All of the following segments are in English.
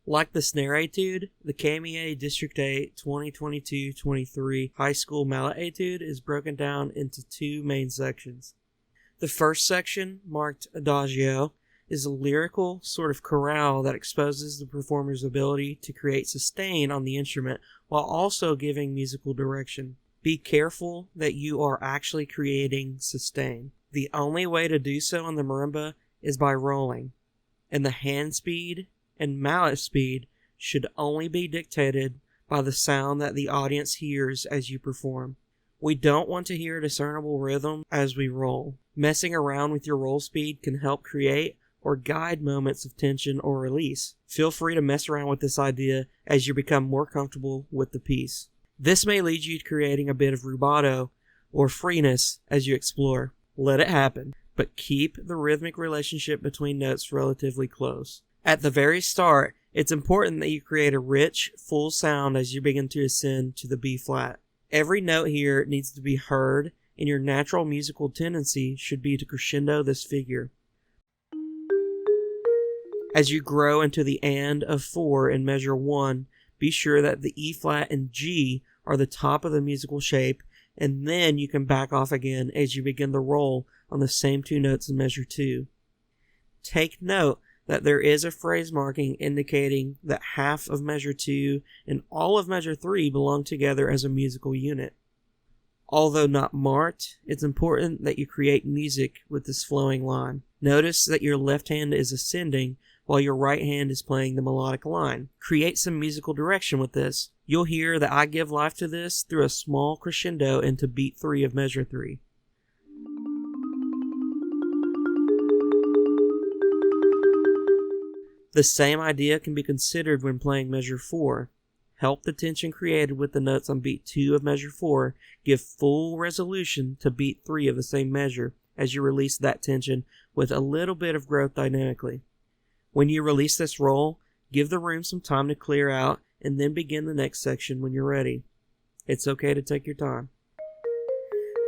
Like the snare etude, the KMEA District 8 2022-23 High School Mallet Etude is broken down into two main sections. The first section, marked Adagio, is a lyrical sort of chorale that exposes the performer's ability to create sustain on the instrument while also giving musical direction. Be careful that you are actually creating sustain. The only way to do so on the marimba is by rolling, and the hand speed and mallet speed should only be dictated by the sound that the audience hears as you perform. We don't want to hear a discernible rhythm as we roll. Messing around with your roll speed can help create or guide moments of tension or release. Feel free to mess around with this idea as you become more comfortable with the piece. This may lead you to creating a bit of rubato or freeness as you explore. Let it happen, but keep the rhythmic relationship between notes relatively close. At the very start, it's important that you create a rich, full sound as you begin to ascend to the B flat. Every note here needs to be heard, and your natural musical tendency should be to crescendo this figure. As you grow into the and of 4 in measure 1, be sure that the E flat and G are the top of the musical shape, and then you can back off again as you begin the roll on the same two notes in measure 2. Take note that there is a phrase marking indicating that half of measure 2 and all of measure 3 belong together as a musical unit. Although not marked, it's important that you create music with this flowing line. Notice that your left hand is ascending while your right hand is playing the melodic line. Create some musical direction with this. You'll hear that I give life to this through a small crescendo into beat 3 of measure 3. The same idea can be considered when playing measure 4. Help the tension created with the notes on beat 2 of measure 4 give full resolution to beat 3 of the same measure as you release that tension with a little bit of growth dynamically. When you release this roll, give the room some time to clear out and then begin the next section when you're ready. It's okay to take your time.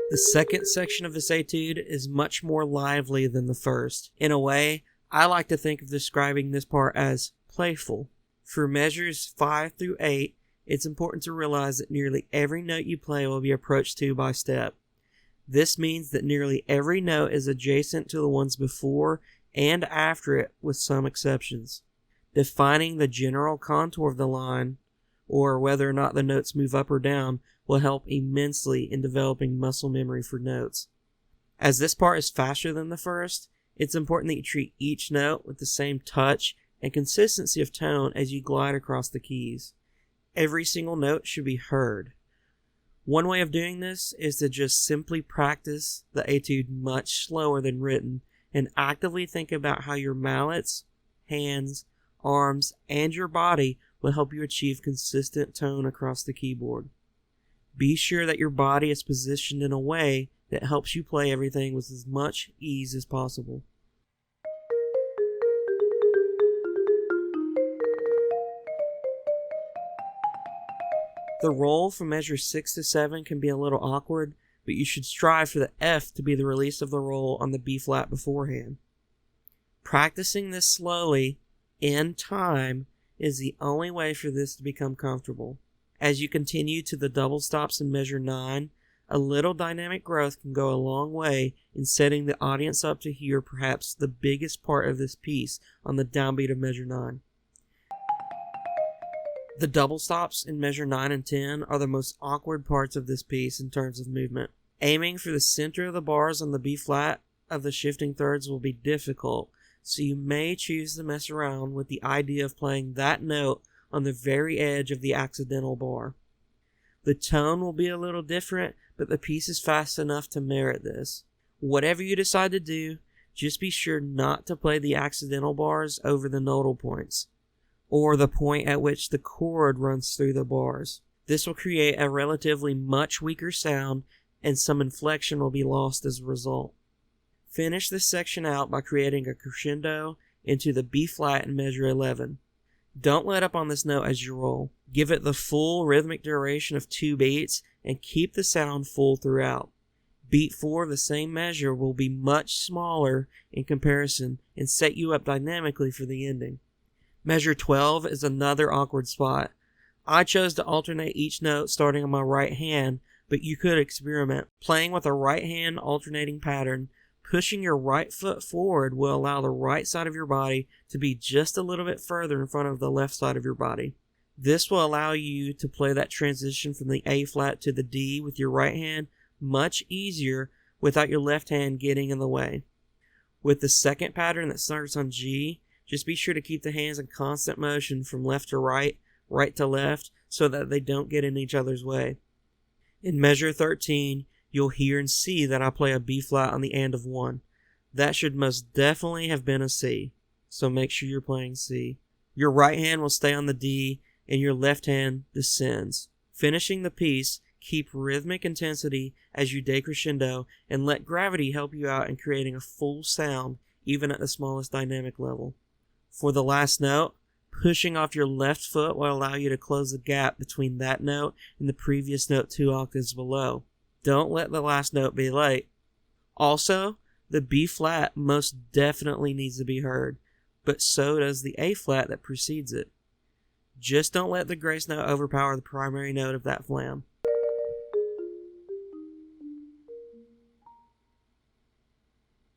The second section of this etude is much more lively than the first. In a way, I like to think of describing this part as playful. For measures 5 through 8, it's important to realize that nearly every note you play will be approached to by step. This means that nearly every note is adjacent to the ones before and after it, with some exceptions. Defining the general contour of the line, or whether or not the notes move up or down, will help immensely in developing muscle memory for notes. As this part is faster than the first, it's important that you treat each note with the same touch and consistency of tone as you glide across the keys. Every single note should be heard. One way of doing this is to just simply practice the etude much slower than written and actively think about how your mallets, hands, arms, and your body will help you achieve consistent tone across the keyboard. Be sure that your body is positioned in a way that helps you play everything with as much ease as possible. The roll from measure 6 to 7 can be a little awkward, but you should strive for the F to be the release of the roll on the B flat beforehand. Practicing this slowly, in time, is the only way for this to become comfortable. As you continue to the double stops in measure 9, a little dynamic growth can go a long way in setting the audience up to hear perhaps the biggest part of this piece on the downbeat of measure 9. The double stops in measure 9 and 10 are the most awkward parts of this piece in terms of movement. Aiming for the center of the bars on the B flat of the shifting thirds will be difficult, so you may choose to mess around with the idea of playing that note on the very edge of the accidental bar. The tone will be a little different, but the piece is fast enough to merit this. Whatever you decide to do, just be sure not to play the accidental bars over the nodal points, or the point at which the chord runs through the bars. This will create a relatively much weaker sound, and some inflection will be lost as a result. Finish this section out by creating a crescendo into the B flat in measure 11. Don't let up on this note as you roll. Give it the full rhythmic duration of 2 beats and keep the sound full throughout. Beat 4 of the same measure will be much smaller in comparison and set you up dynamically for the ending. Measure 12 is another awkward spot. I chose to alternate each note starting on my right hand, but you could experiment. Playing with a right hand alternating pattern, pushing your right foot forward will allow the right side of your body to be just a little bit further in front of the left side of your body. This will allow you to play that transition from the A flat to the D with your right hand much easier without your left hand getting in the way. With the second pattern that starts on G, just be sure to keep the hands in constant motion from left to right, right to left, so that they don't get in each other's way. In measure 13, you'll hear and see that I play a B flat on the and of 1. That should most definitely have been a C, so make sure you're playing C. Your right hand will stay on the D, and your left hand descends. Finishing the piece, keep rhythmic intensity as you decrescendo, and let gravity help you out in creating a full sound, even at the smallest dynamic level. For the last note, pushing off your left foot will allow you to close the gap between that note and the previous note 2 octaves below. Don't let the last note be late. Also, the B flat most definitely needs to be heard, but so does the A flat that precedes it. Just don't let the grace note overpower the primary note of that flam.